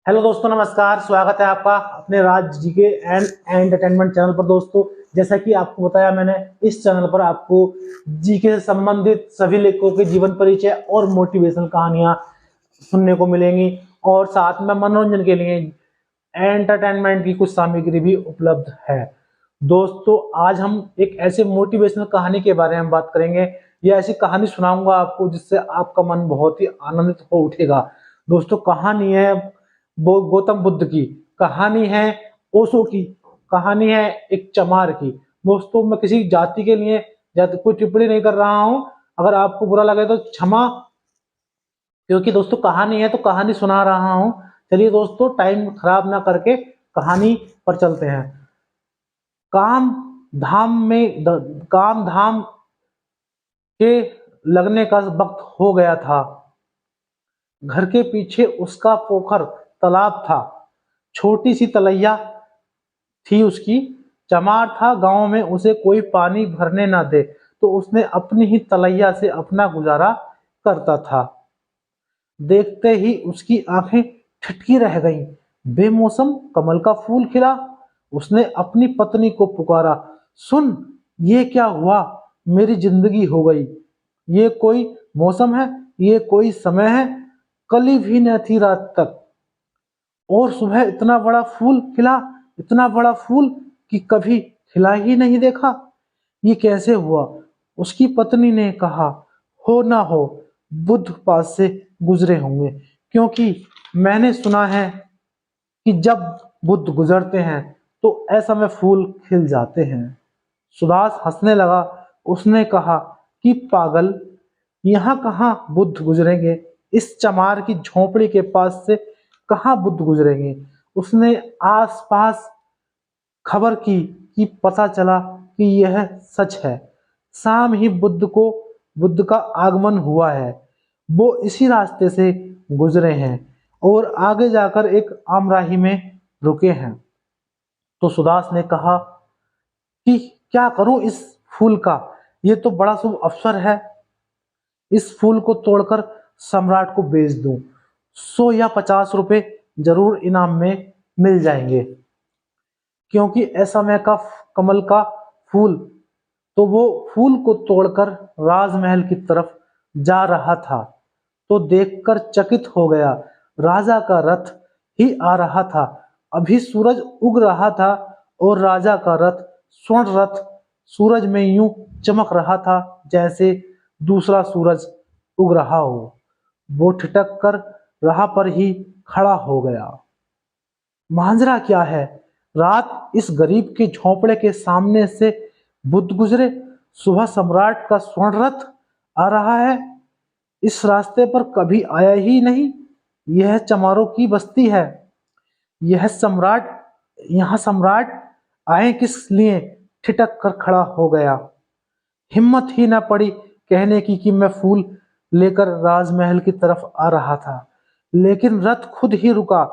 Hello दोस्तों, नमस्कार। स्वागत है आपका अपने राज जीके एंड एंटरटेनमेंट चैनल पर। दोस्तों, जैसा कि आपको बताया मैंने, इस चैनल पर आपको जीके से संबंधित सभी लेखकों के जीवन परिचय और मोटिवेशनल कहानियां सुनने को मिलेंगी और साथ में मनोरंजन के लिए एंटरटेनमेंट की कुछ सामग्री भी उपलब्ध है। दोस्तों, आज हम एक ऐसे मोटिवेशनल कहानी के बारे में बात करेंगे। यह ऐसी कहानी सुनाऊंगा आपको जिससे आपका मन बहुत ही आनंदित हो उठेगा। दोस्तों, कहानी है वो गौतम बुद्ध की, कहानी है ओशो की, कहानी है एक चमार की। दोस्तों, मैं किसी जाति के लिए कोई टिप्पणी नहीं कर रहा हूं। अगर आपको बुरा लगे तो क्षमा, क्योंकि दोस्तों कहानी है तो कहानी सुना रहा हूं। चलिए दोस्तों, टाइम खराब ना करके कहानी पर चलते हैं। काम काम धाम के लगने का वक्त हो गया था। घर के पीछे उसका पोखर तालाब था, छोटी सी तलैया थी उसकी। चमार था गांव में, उसे कोई पानी भरने ना दे तो उसने अपनी ही तलैया से अपना गुजारा करता था। देखते ही उसकी आंखें ठिठकी रह गईं। बेमौसम कमल का फूल खिला। उसने अपनी पत्नी को पुकारा, सुन, ये क्या हुआ? मेरी जिंदगी हो गई। ये कोई मौसम है? ये कोई समय है? कली भी न थी रात तक और सुबह इतना बड़ा फूल खिला, इतना बड़ा फूल कि कभी खिला ही नहीं देखा। ये कैसे हुआ? उसकी पत्नी ने कहा, हो ना हो बुद्ध पास से गुजरे होंगे, क्योंकि मैंने सुना है कि जब बुद्ध गुजरते हैं तो ऐसा में फूल खिल जाते हैं। सुदास हंसने लगा। उसने कहा कि पागल, यहाँ कहाँ बुद्ध गुजरेंगे? इस चमार की झोपड़ी के पास से कहाँ बुद्ध गुजरेंगे? उसने आसपास खबर की कि पता चला कि यह सच है। शाम ही बुद्ध का आगमन हुआ है। वो इसी रास्ते से गुजरे हैं और आगे जाकर एक आमराही में रुके हैं। तो सुदास ने कहा कि क्या करूं इस फूल का? ये तो बड़ा शुभ अवसर है। इस फूल को तोड़कर सम्राट को बेच दूं, 100 या 50 रुपए जरूर इनाम में मिल जाएंगे। क्योंकि ऐसा में का कमल का फूल, तो वो फूल को तोड़कर राजमहल की तरफ जा रहा था तो देखकर चकित हो गया। राजा का रथ ही आ रहा था। अभी सूरज उग रहा था और राजा का रथ, स्वर्ण रथ, सूरज में यूं चमक रहा था जैसे दूसरा सूरज उग रहा हो। वो ठिठक कर राह पर ही खड़ा हो गया। मांजरा क्या है? रात इस गरीब के झोंपड़े के सामने से बुद्ध गुजरे, सुबह सम्राट का स्वर्ण रथ आ रहा है। इस रास्ते पर कभी आया ही नहीं। यह चमारों की बस्ती है। यहाँ सम्राट आए किस लिए? ठिठक कर खड़ा हो गया। हिम्मत ही न पड़ी कहने की कि मैं फूल लेकर राजमहल की तरफ आ रहा था। लेकिन रथ खुद ही रुका।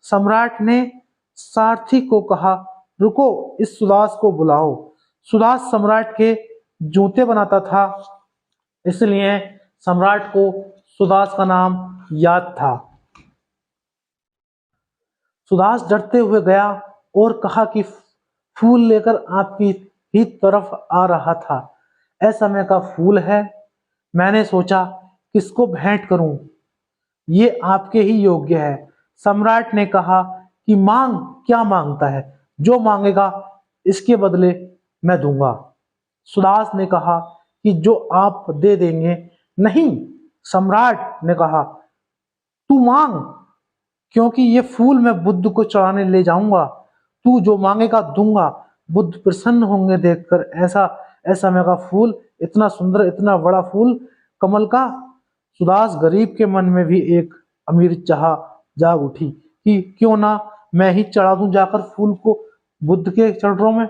सम्राट ने सारथी को कहा, रुको, इस सुदास को बुलाओ। सुदास सम्राट के जूते बनाता था, इसलिए सम्राट को सुदास का नाम याद था। सुदास डरते हुए गया और कहा कि फूल लेकर आपकी ही तरफ आ रहा था। ऐसा समय का फूल है। मैंने सोचा किसको भेंट करूं, ये आपके ही योग्य है। सम्राट ने कहा कि मांग, क्या मांगता है? जो मांगेगा इसके बदले मैं दूंगा। सुदास ने कहा कि जो आप दे देंगे। नहीं, सम्राट ने कहा, तू मांग, क्योंकि ये फूल मैं बुद्ध को चढ़ाने ले जाऊंगा। तू जो मांगेगा दूंगा। बुद्ध प्रसन्न होंगे देखकर ऐसा ऐसा मेरा फूल, इतना सुंदर, इतना बड़ा फूल कमल का। सुदास गरीब के मन में भी एक अमीर चाह जाग उठी कि क्यों ना मैं ही चढ़ा दूं जाकर फूल को बुद्ध के चरणों में।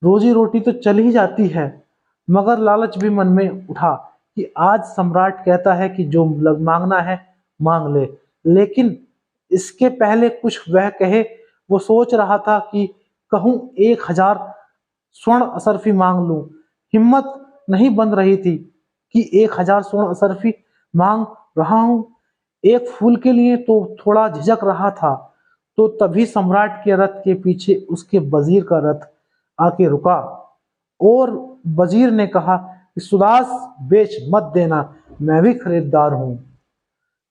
रोजी रोटी तो चल ही जाती है, मगर लालच भी मन में उठा कि आज सम्राट कहता है कि जो मांगना है मांग ले। लेकिन इसके पहले कुछ वह कहे, वो सोच रहा था कि कहूं 1000 स्वर्ण असरफी मांग लूं। हिम्मत नहीं बन रही थी कि 1000 स्वर्ण असरफी मांग रहा हूं। एक फूल के लिए तो थोड़ा झिझक रहा था, तो तभी सम्राट के रथ के पीछे उसके वजीर का रथ आके रुका और वजीर ने कहा कि सुदास बेच मत देना, मैं भी खरीदार हूं,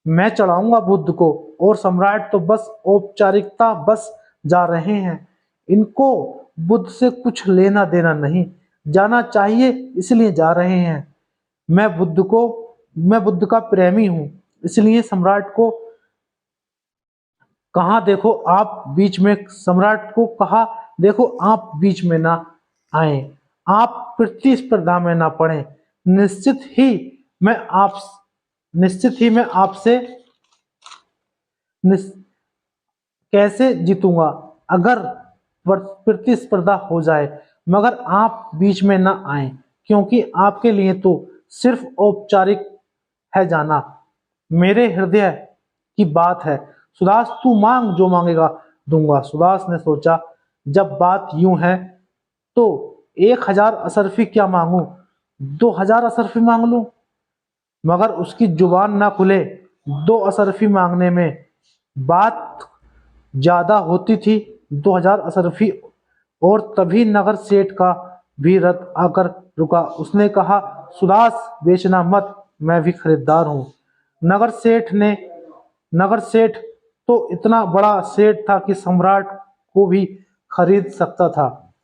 मैं चढ़ाऊंगा बुद्ध को। और सम्राट तो बस औपचारिकता बस जा रहे हैं, इनको बुद्ध से कुछ लेना देना नहीं, जाना चाहिए इसलिए जा रहे हैं। मैं बुद्ध को मैं बुद्ध का प्रेमी हूं, इसलिए सम्राट को कहा देखो आप बीच में सम्राट को कहा देखो आप बीच में ना आए, आप प्रतिस्पर्धा में ना पड़े। मैं आप निश्चित ही मैं आपसे निस- कैसे जीतूंगा अगर प्रतिस्पर्धा हो जाए, मगर आप बीच में ना आए, क्योंकि आपके लिए तो सिर्फ औपचारिक है जाना, मेरे हृदय की बात है। सुदास तू मांग, जो मांगेगा दूंगा। सुदास ने सोचा, जब बात यूं है तो 1,000 असरफी क्या मांगू, 2,000 असरफी मांग लूं। मगर उसकी जुबान ना खुले। 2 असरफी मांगने में बात ज्यादा होती थी, 2,000 असरफी। और तभी नगर सेठ का भी रथ आकर रुका। उसने कहा, सुदास बेचना मत, मैं भी खरीदार हूं। नगर सेठ ने नगर सेठ तो इतना बड़ा सेठ था कि सम्राट को भी खरीद सकता था।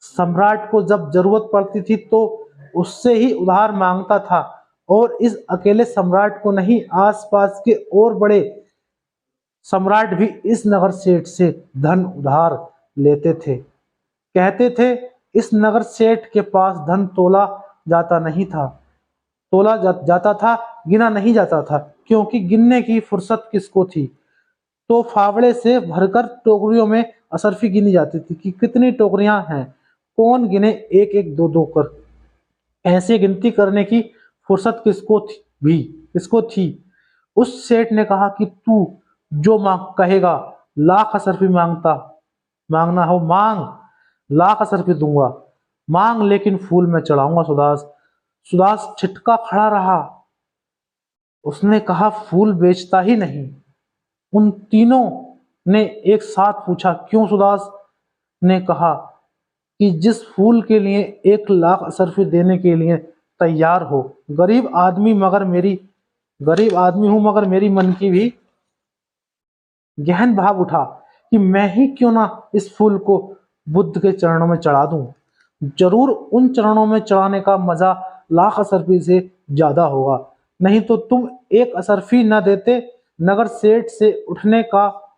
सम्राट को जब जरूरत पड़ती थी तो उससे ही उधार मांगता था, और इस अकेले सम्राट को नहीं, आसपास के और बड़े सम्राट भी इस नगर सेठ से धन उधार लेते थे। कहते थे, इस नगर सेठ के पास धन तोला जाता नहीं था, जाता था, गिना नहीं जाता था, क्योंकि गिनने की फुर्सत किसको थी। तो फावड़े से भरकर टोकरियों में असरफी गिनी जाती थी कि कितनी टोकरियां हैं, कौन गिने एक एक दो दो कर। ऐसे गिनती करने की फुर्सत किसको थी। उस सेठ ने कहा कि तू जो मांग कहेगा, लाख असरफी मांगना हो मांग, लाख असरफी दूंगा, मांग, लेकिन फूल मैं चढ़ाऊंगा। सुदास छिटका खड़ा रहा। उसने कहा, फूल बेचता ही नहीं। उन तीनों ने एक साथ पूछा, क्यों। सुदास ने कहा कि जिस फूल के लिए 1,00,000 असरफी देने के लिए तैयार हो। गरीब आदमी हूं, मगर मेरी मन की भी गहन भाव उठा कि मैं ही क्यों ना इस फूल को बुद्ध के चरणों में चढ़ा दूं। जरूर उन चरणों में चढ़ाने का मजा लाख असरफी से ज्यादा होगा। नहीं तो तुम एक असरफी न देते। नगर सेठ से उठने का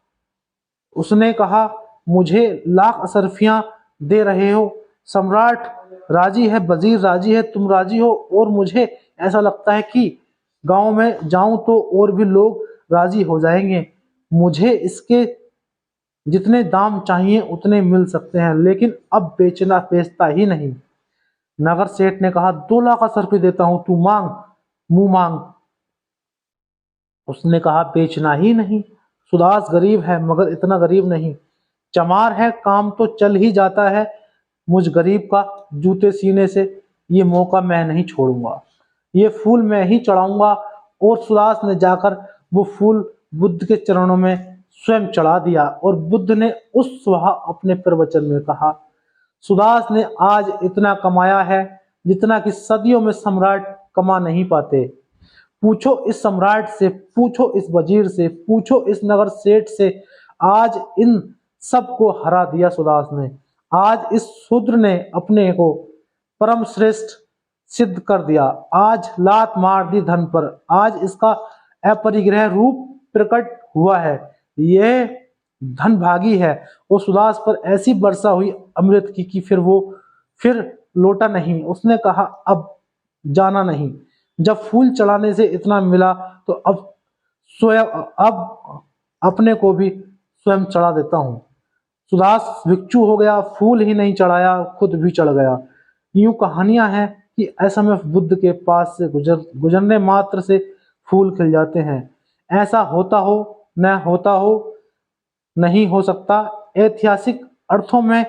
उसने कहा, मुझे लाख असरफियां दे रहे हो। सम्राट राजी है, वजीर राजी है, तुम राजी हो, और मुझे ऐसा लगता है कि गांव में जाऊं तो और भी लोग राजी हो जाएंगे। मुझे इसके जितने दाम चाहिए उतने मिल सकते हैं, लेकिन अब बेचता ही नहीं। नगर सेठ ने कहा, 2,00,000 असरफी देता हूं, तू मांग, मुंह मांग। उसने कहा, बेचना ही नहीं। सुदास गरीब है, मगर इतना गरीब नहीं। चमार है, काम तो चल ही जाता है। मुझ गरीब का जूते सीने से ये मौका मैं नहीं छोड़ूंगा। ये फूल मैं ही चढ़ाऊंगा। और सुदास ने जाकर वो फूल बुद्ध के चरणों में स्वयं चढ़ा दिया। और बुद्ध ने उस सुबह अपने प्रवचन में कहा, सुदास ने आज इतना कमाया है जितना कि सदियों में सम्राट कमा नहीं पाते। पूछो इस सम्राट से, पूछो इस वजीर से, पूछो इस नगर सेठ से, आज इन सबको हरा दिया सुदास ने। आज इस शूद्र ने अपने को परम श्रेष्ठ सिद्ध कर दिया। आज लात मार दी धन पर। आज इसका अपरिग्रह रूप प्रकट हुआ है। यह धन भागी है। वो सुदास पर ऐसी वर्षा हुई अमृत की कि फिर लौटा नहीं। उसने कहा, अब जाना नहीं। जब फूल चढ़ाने से इतना मिला तो अब अपने को भी स्वयं चढ़ा देता हूँ। सुदास भिक्षु हो गया, फूल ही नहीं चढ़ाया, खुद भी चढ़ गया। यूं कहानियां हैं कि ऐसा में बुद्ध के पास से गुजरने मात्र से फूल खिल जाते हैं। ऐसा होता हो, न होता हो, नहीं हो सकता ऐतिहासिक अर्थों में,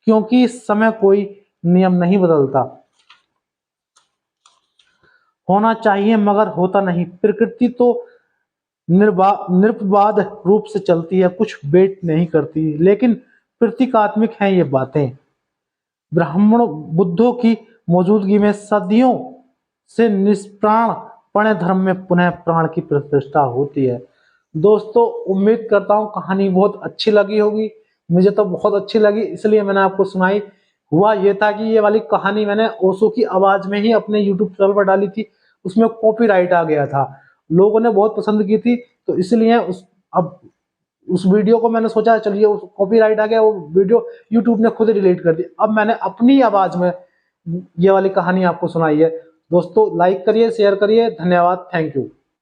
क्योंकि समय कोई नियम नहीं बदलता। होना चाहिए मगर होता नहीं। प्रकृति तो निर्विवाद रूप से चलती है, कुछ वेट नहीं करती, लेकिन प्रतीकात्मक हैं ये बातें। ब्राह्मण बुद्धों की मौजूदगी में सदियों से निष्प्राण पणे धर्म में पुनः प्राण की प्रतिष्ठा होती है। दोस्तों, उम्मीद करता हूँ कहानी बहुत अच्छी लगी होगी। मुझे तो बहुत अच्छी लगी, इसलिए मैंने आपको सुनाई। हुआ ये था कि ये वाली कहानी मैंने ओशो की आवाज में ही अपने यूट्यूब चैनल पर डाली थी, उसमें कॉपीराइट आ गया था, लोगों ने बहुत पसंद की थी, तो इसलिए अब उस वीडियो को मैंने सोचा चलिए उस कॉपीराइट आ गया, वो वीडियो यूट्यूब ने खुद डिलीट कर दी। अब मैंने अपनी आवाज में ये वाली कहानी आपको सुनाई है। दोस्तों, लाइक करिए, शेयर करिए। धन्यवाद, थैंक यू।